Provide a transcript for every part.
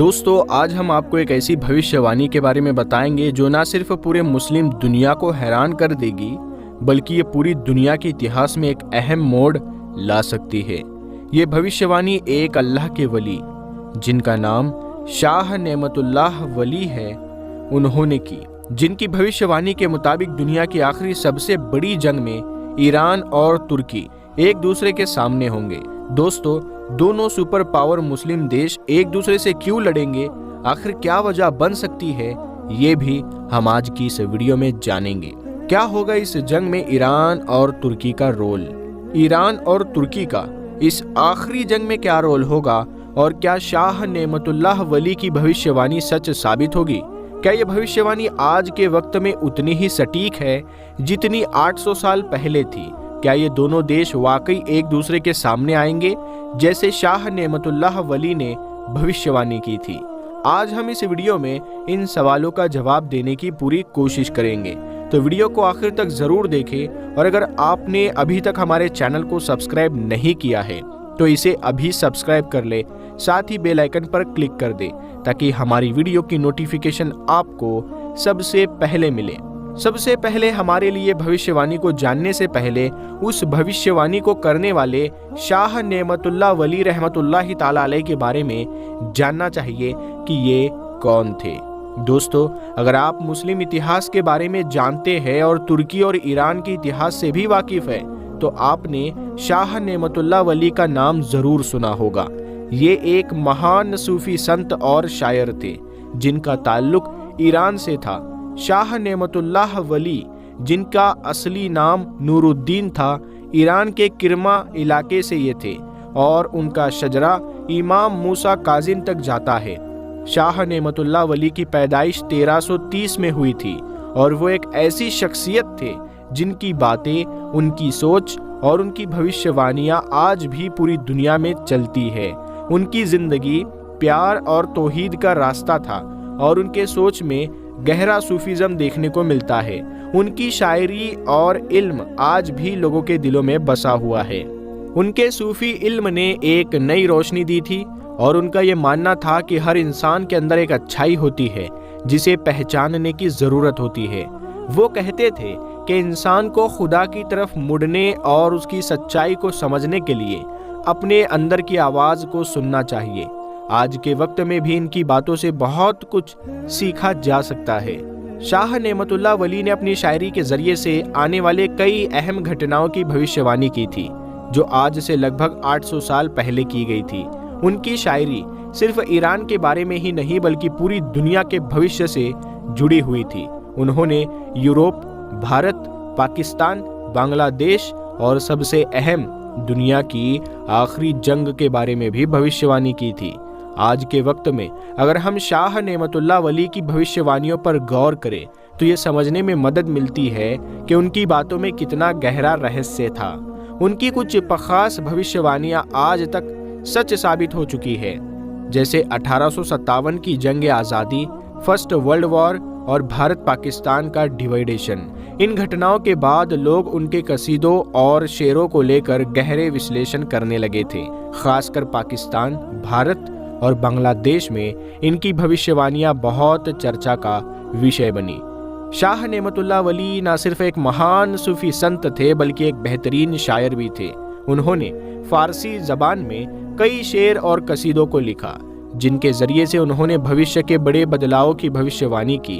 दोस्तों, आज हम आपको एक ऐसी भविष्यवाणी के बारे में बताएंगे जो ना सिर्फ पूरे मुस्लिम दुनिया को हैरान कर देगी, बल्कि ये पूरी दुनिया के इतिहास में एक अहम मोड़ ला सकती है। ये भविष्यवाणी एक अल्लाह के वली, जिनका नाम शाह नेमतुल्लाह वली है, उन्होंने की, जिनकी भविष्यवाणी के मुताबिक दुनिया की आखिरी सबसे बड़ी जंग में ईरान और तुर्की एक दूसरे के सामने होंगे। दोस्तों, दोनों सुपर पावर मुस्लिम देश एक दूसरे से क्यों लड़ेंगे, आखिर क्या वजह बन सकती है, ये भी हम आज की इस वीडियो में जानेंगे। क्या होगा इस जंग में ईरान और तुर्की का रोल, ईरान और तुर्की का इस आखिरी जंग में क्या रोल होगा, और क्या शाह नेमतुल्लाह वली की भविष्यवाणी सच साबित होगी। क्या यह भविष्यवाणी आज के वक्त में उतनी ही सटीक है जितनी 800 साल पहले थी। क्या ये दोनों देश वाकई एक दूसरे के सामने आएंगे, जैसे शाह नेमतुल्लाह वली ने भविष्यवाणी की थी। आज हम इस वीडियो में इन सवालों का जवाब देने की पूरी कोशिश करेंगे, तो वीडियो को आखिर तक जरूर देखें। और अगर आपने अभी तक हमारे चैनल को सब्सक्राइब नहीं किया है तो इसे अभी सब्सक्राइब कर ले, साथ ही बेल आइकन पर क्लिक कर दे ताकि हमारी वीडियो की नोटिफिकेशन आपको सबसे पहले मिले। सबसे पहले हमारे लिए भविष्यवाणी को जानने से पहले उस भविष्यवाणी को करने वाले शाह नेमतुल्लाह वली रहमतुल्लाहि ताला अलैह के बारे में जानना चाहिए कि ये कौन थे। दोस्तों, अगर आप मुस्लिम इतिहास के बारे में जानते हैं और तुर्की और ईरान के इतिहास से भी वाकिफ है तो आपने शाह नेमतुल्लाह वली का नाम जरूर सुना होगा। ये एक महान सूफी संत और शायर थे जिनका ताल्लुक ईरान से था। शाह नेमतुल्लाह वली, जिनका असली नाम नूरुद्दीन था, ईरान के किरमा इलाके से ये थे और उनका शजरा इमाम मूसा काजिम तक जाता है। शाह नेमतुल्लाह वली की पैदाइश 1330 में हुई थी और वो एक ऐसी शख्सियत थे जिनकी बातें, उनकी सोच और उनकी भविष्यवाणियां आज भी पूरी दुनिया में चलती है। उनकी जिंदगी प्यार और तौहीद का रास्ता था और उनके सोच में गहरा सूफीज़म देखने को मिलता है। उनकी शायरी और इल्म आज भी लोगों के दिलों में बसा हुआ है। उनके सूफी इल्म ने एक नई रोशनी दी थी और उनका ये मानना था कि हर इंसान के अंदर एक अच्छाई होती है जिसे पहचानने की ज़रूरत होती है। वो कहते थे कि इंसान को खुदा की तरफ मुड़ने और उसकी सच्चाई को समझने के लिए अपने अंदर की आवाज़ को सुनना चाहिए। आज के वक्त में भी इनकी बातों से बहुत कुछ सीखा जा सकता है। शाह नेमतुल्लाह वली ने अपनी शायरी के जरिए से आने वाले कई अहम घटनाओं की भविष्यवाणी की थी जो आज से लगभग 800 साल पहले की गई थी। उनकी शायरी सिर्फ ईरान के बारे में ही नहीं बल्कि पूरी दुनिया के भविष्य से जुड़ी हुई थी। उन्होंने यूरोप, भारत, पाकिस्तान, बांग्लादेश और सबसे अहम दुनिया की आखिरी जंग के बारे में भी भविष्यवाणी की थी। आज के वक्त में अगर हम शाह नेमतुल्लाह वली की भविष्यवाणियों पर गौर करें तो ये समझने में मदद मिलती है कि उनकी बातों में कितना गहरा रहस्य था। उनकी कुछ खास भविष्यवाणियां आज तक सच साबित हो चुकी है, जैसे 1857 की जंग आज़ादी, फर्स्ट वर्ल्ड वॉर और भारत पाकिस्तान का डिवाइडेशन। इन घटनाओं के बाद लोग उनके कसीदों और शेरों को लेकर गहरे विश्लेषण करने लगे थे। खासकर पाकिस्तान, भारत और बांग्लादेश में इनकी भविष्यवाणियां बहुत चर्चा का विषय बनी। शाह नेमतुल्लाह वली न सिर्फ एक महान सूफी संत थे बल्कि एक बेहतरीन शायर भी थे। उन्होंने फारसी जबान में कई शेर और कसीदों को लिखा जिनके जरिए से उन्होंने भविष्य के बड़े बदलाव की भविष्यवाणी की।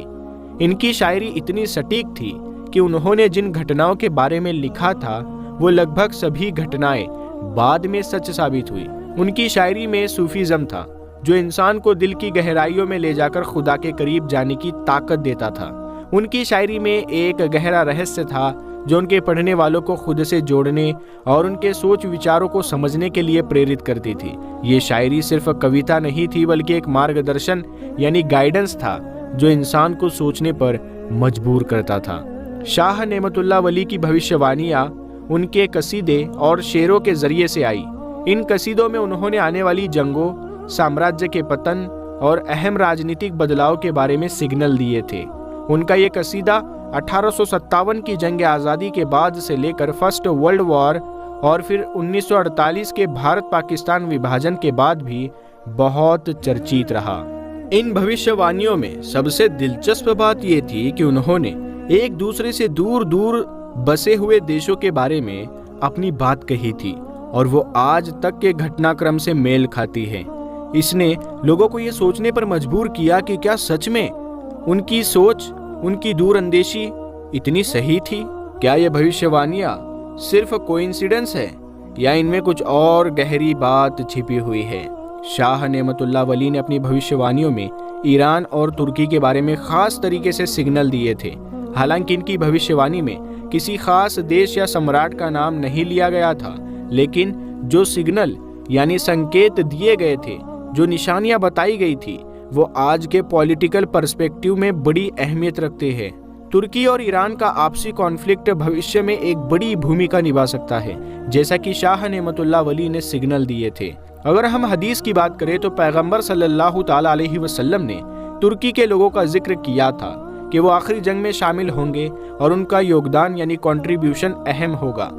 इनकी शायरी इतनी सटीक थी कि उन्होंने जिन घटनाओं के बारे में लिखा था वो लगभग सभी घटनाएं बाद में सच साबित हुई। उनकी शायरी में सूफीज़म था जो इंसान को दिल की गहराइयों में ले जाकर खुदा के करीब जाने की ताकत देता था। उनकी शायरी में एक गहरा रहस्य था जो उनके पढ़ने वालों को खुद से जोड़ने और उनके सोच विचारों को समझने के लिए प्रेरित करती थी। ये शायरी सिर्फ कविता नहीं थी बल्कि एक मार्गदर्शन यानी गाइडेंस था जो इंसान को सोचने पर मजबूर करता था। शाह नेमतुल्लाह वली की भविष्यवाणियां उनके कसीदे और शेरों के जरिए से आई। इन कसीदों में उन्होंने आने वाली जंगों, साम्राज्य के पतन और अहम राजनीतिक बदलाव के बारे में सिग्नल दिए थे। उनका ये कसीदा 1857 की जंग आज़ादी के बाद से लेकर फर्स्ट वर्ल्ड वॉर और फिर 1948 के भारत पाकिस्तान विभाजन के बाद भी बहुत चर्चित रहा। इन भविष्यवाणियों में सबसे दिलचस्प बात यह थी कि उन्होंने एक दूसरे से दूर दूर बसे हुए देशों के बारे में अपनी बात कही थी और वो आज तक के घटनाक्रम से मेल खाती है। इसने लोगों को ये सोचने पर मजबूर किया कि क्या सच में उनकी सोच, उनकी दूरअंदेशी इतनी सही थी? क्या ये भविष्यवाणियां सिर्फ कोइंसिडेंस है या इनमें कुछ और गहरी बात छिपी हुई है? शाह नेमतुल्लाह वली ने अपनी भविष्यवाणियों में ईरान और तुर्की के बारे में खास तरीके से सिग्नल दिए थे। हालांकि इनकी भविष्यवाणी में किसी खास देश या सम्राट का नाम नहीं लिया गया था, लेकिन जो सिग्नल यानी संकेत दिए गए थे, जो निशानियां बताई गई थी, वो आज के पॉलिटिकल पर्सपेक्टिव में बड़ी अहमियत रखते हैं। तुर्की और ईरान का आपसी कॉन्फ्लिक्ट भविष्य में एक बड़ी भूमिका निभा सकता है, जैसा कि शाह नेमतुल्लाह वली ने सिग्नल दिए थे। अगर हम हदीस की बात करें तो पैगंबर सल्लल्लाहु ताला अलैहि वसल्लम ने तुर्की के लोगों का जिक्र किया था कि वो आखिरी जंग में शामिल होंगे और उनका योगदान यानी कंट्रीब्यूशन अहम होगा।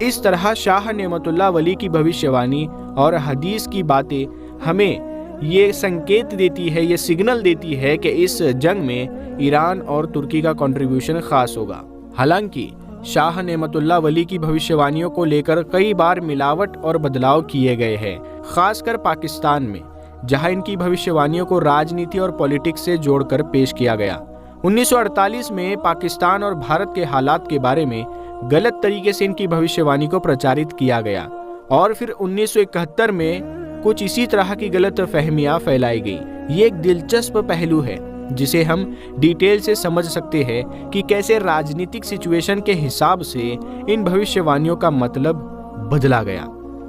इस तरह शाह नेमतुल्लाह वली की भविष्यवाणी और हदीस की बातें हमें ये संकेत देती है, ये सिग्नल देती है कि इस जंग में ईरान और तुर्की का कंट्रीब्यूशन खास होगा। हालांकि शाह नेमतुल्लाह वली की भविष्यवाणियों को लेकर कई बार मिलावट और बदलाव किए गए हैं, खासकर पाकिस्तान में, जहां इनकी भविष्यवाणियों को राजनीति और पॉलिटिक्स से जोड़कर पेश किया गया। 1948 में पाकिस्तान और भारत के हालात के बारे में गलत तरीके से इनकी भविष्यवाणी को प्रचारित किया गया और फिर 1971 में कुछ इसी तरह की गलत फहमियां फैलाई गई। ये एक दिलचस्प पहलू है जिसे हम डिटेल से समझ सकते हैं कि कैसे राजनीतिक सिचुएशन के हिसाब से इन भविष्यवाणियों का मतलब बदला गया।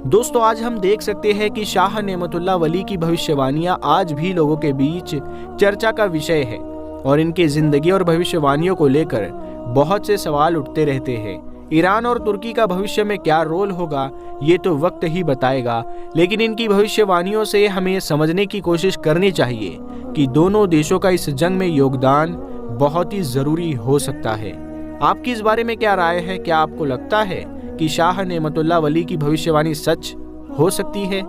दोस्तों, आज हम देख सकते हैं कि शाह नेमतुल्लाह वली की भविष्यवाणियां आज भी लोगों के बीच चर्चा का विषय है और इनकी जिंदगी और भविष्यवाणियों को लेकर बहुत से सवाल उठते रहते हैं। ईरान और तुर्की का भविष्य में क्या रोल होगा ये तो वक्त ही बताएगा, लेकिन इनकी भविष्यवाणियों से हमें समझने की कोशिश करनी चाहिए कि दोनों देशों का इस जंग में योगदान बहुत ही जरूरी हो सकता है। आपकी इस बारे में क्या राय है? क्या आपको लगता है कि शाह नेमतुल्लाह वली की भविष्यवाणी सच हो सकती है?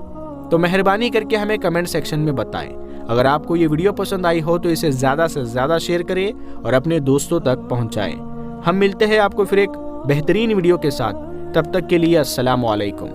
तो मेहरबानी करके हमें कमेंट सेक्शन में बताएं। अगर आपको ये वीडियो पसंद आई हो तो इसे ज़्यादा से ज़्यादा शेयर करें और अपने दोस्तों तक पहुंचाएं। हम मिलते हैं आपको फिर एक बेहतरीन वीडियो के साथ। तब तक के लिए अस्सलाम वालेकुम।